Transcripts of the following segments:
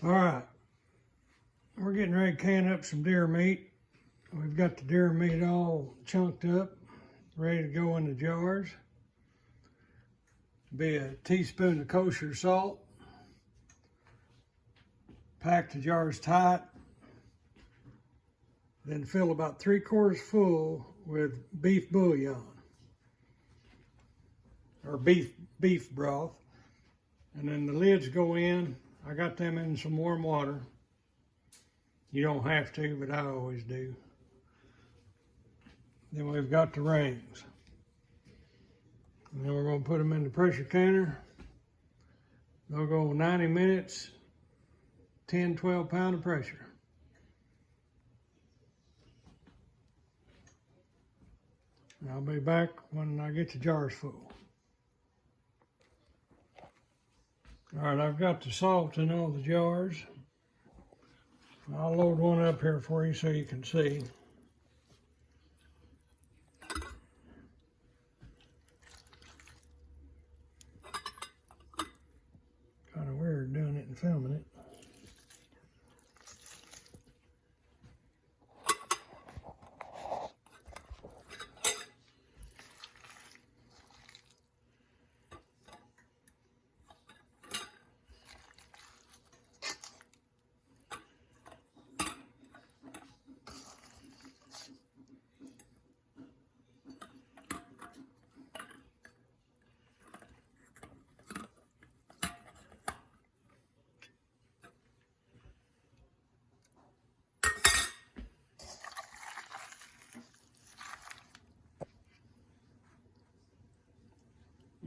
All right, we're getting ready to can up some deer meat. We've got the deer meat all chunked up, ready to go in the jars. Be a teaspoon of kosher salt. Pack the jars tight. Then fill about 3/4 full with beef bouillon or beef broth. And then the lids go in. I got them in some warm water. You don't have to, but I always do. Then we've got the rings. And then we're going to put them in the pressure canner. They'll go 90 minutes, 10, 12 pound of pressure. And I'll be back when I get the jars full. All right, I've got the salt in all the jars. I'll load one up here for you so you can see. Kind of weird doing it and filming it.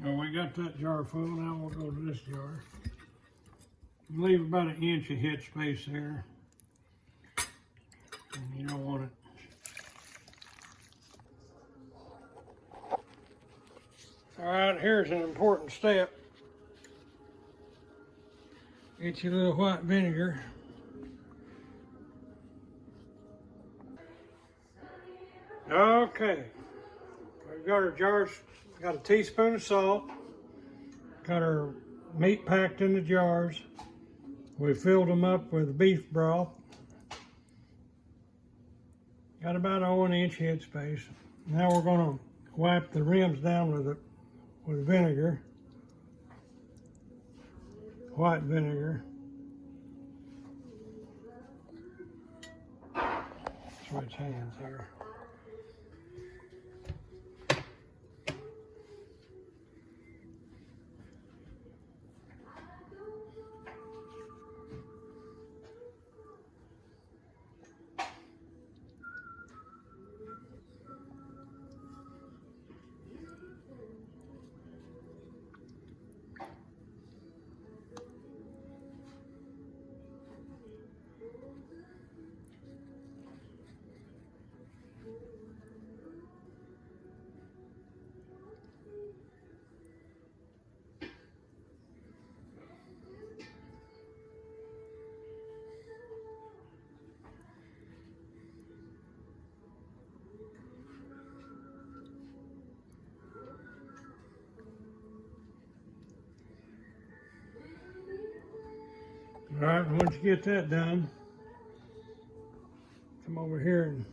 Well, we got that jar full. Now we'll go to this jar. Leave about 1 inch of head space there. And you don't want it. All right, here's an important step. Get your little white vinegar. Okay, we've got our jars. Got a teaspoon of salt. Got our meat packed in the jars. We filled them up with beef broth. Got about a 1 inch head space. Now we're gonna wipe the rims down with vinegar. White vinegar. Switch hands here. All right, once you get that done, come over here and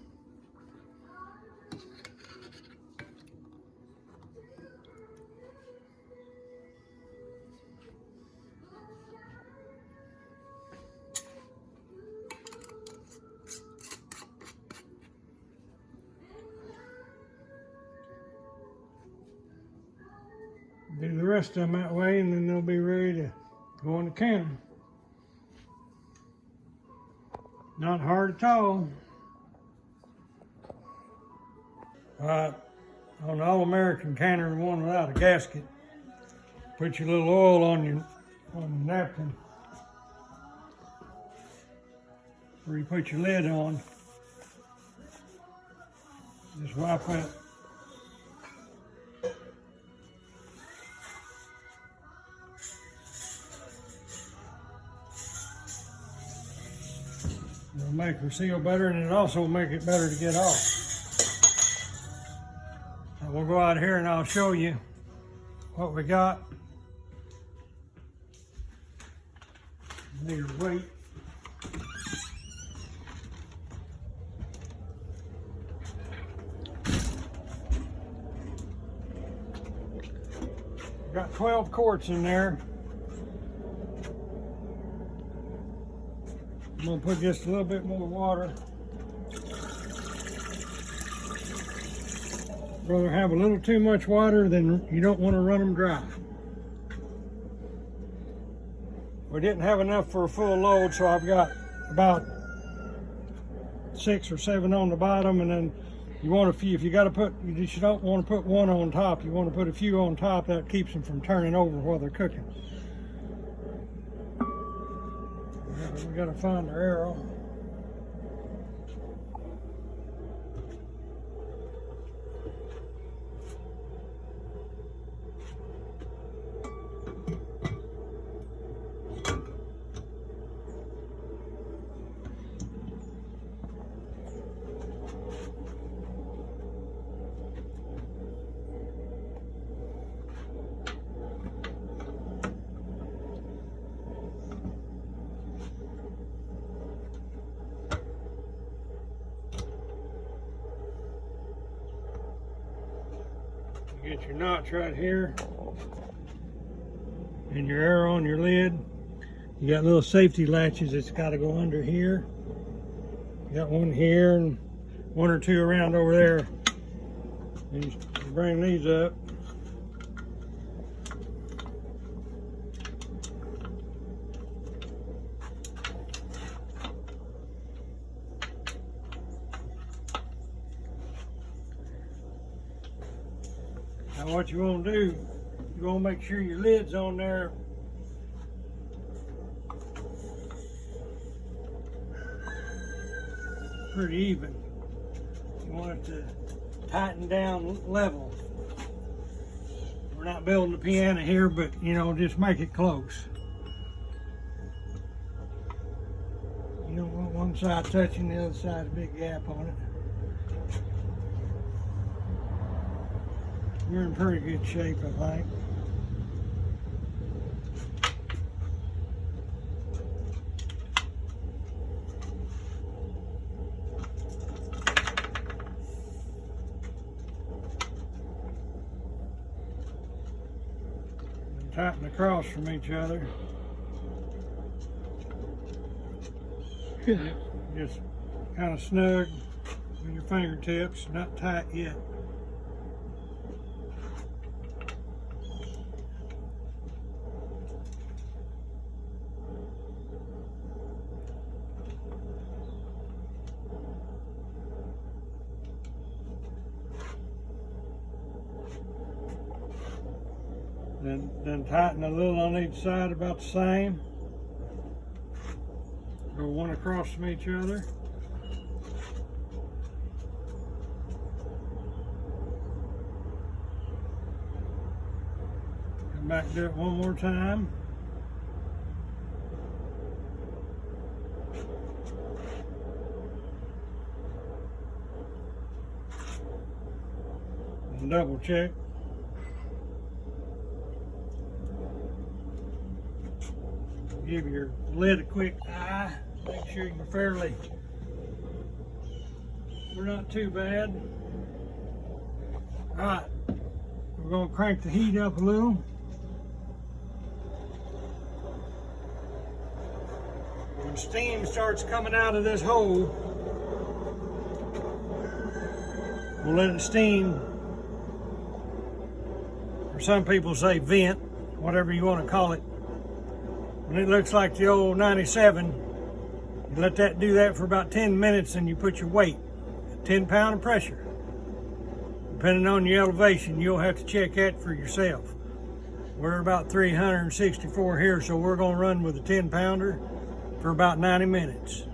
do the rest of them that way, and then they'll be ready to go in the canner. Not hard at all. All right, on the All-American canner, the one without a gasket, put your little oil on your napkin where you put your lid on. Just wipe that. It'll make the seal better, and it'll also make it better to get off. So we'll go out here and I'll show you what we got. Your weight. Got 12 quarts in there. I'm gonna put just a little bit more water. Rather have a little too much water than you don't want to run them dry. We didn't have enough for a full load, so I've got about 6 or 7 on the bottom, and then you want a few. If you got to put, you don't want to put one on top. You want to put a few on top. That keeps them from turning over while they're cooking. We got to find our arrow. Get your knots right here and your arrow on your lid. You got little safety latches that's got to go under here. You got one here and 1 or 2 around over there. And you bring these up. Now what you want to do, you want to make sure your lid's on there pretty even. You want it to tighten down level. We're not building a piano here, but you know, just make it close. You don't want one side touching the other side, a big gap on it. We're in pretty good shape, I think. And tighten across from each other. Just kind of snug with your fingertips, not tight yet. Then tighten a little on each side about the same. Go one across from each other. Come back and do it one more time. And double check. Give your lid a quick eye. Make sure we're not too bad. All right, we're gonna crank the heat up a little. When steam starts coming out of this hole, we'll let it steam, or some people say vent, whatever you want to call it. When it looks like the old 97, you let that do that for about 10 minutes and you put your weight, 10 pound of pressure. Depending on your elevation, you'll have to check that for yourself. We're about 364 here, so we're gonna run with a 10 pounder for about 90 minutes.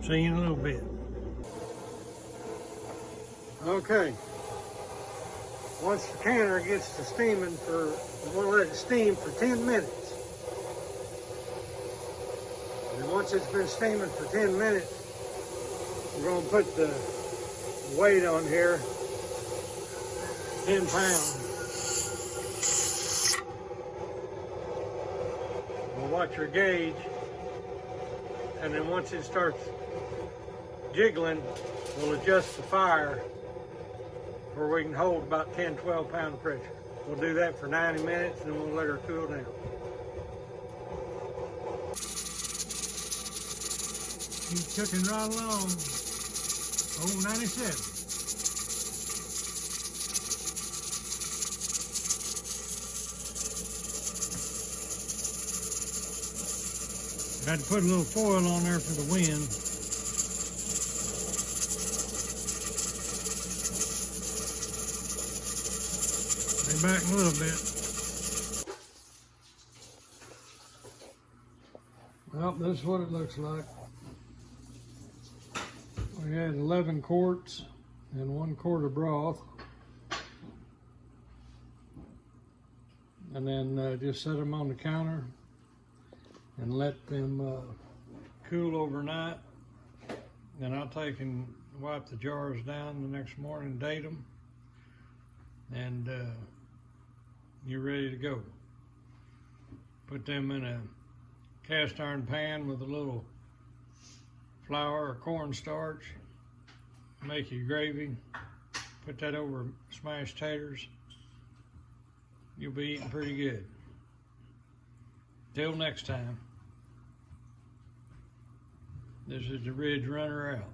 See you in a little bit. Okay. Once the canner gets to steaming we wanna let it steam for 10 minutes. And once it's been steaming for 10 minutes, we're going to put the weight on here, 10 pounds. We'll watch your gauge, and then once it starts jiggling, we'll adjust the fire where we can hold about 10, 12 pound pressure. We'll do that for 90 minutes and then we'll let her cool down. Keep cooking right along. Oh, 97. I had to put a little foil on there for the wind. Lay back a little bit. Well, this is what it looks like. We had 11 quarts and 1 quart of broth. And then just set them on the counter and let them cool overnight. Then I'll take and wipe the jars down the next morning, date them, and you're ready to go. Put them in a cast iron pan with a little flour or cornstarch. Make your gravy. Put that over smashed taters. You'll be eating pretty good. Till next time, this is the Ridge Runner out.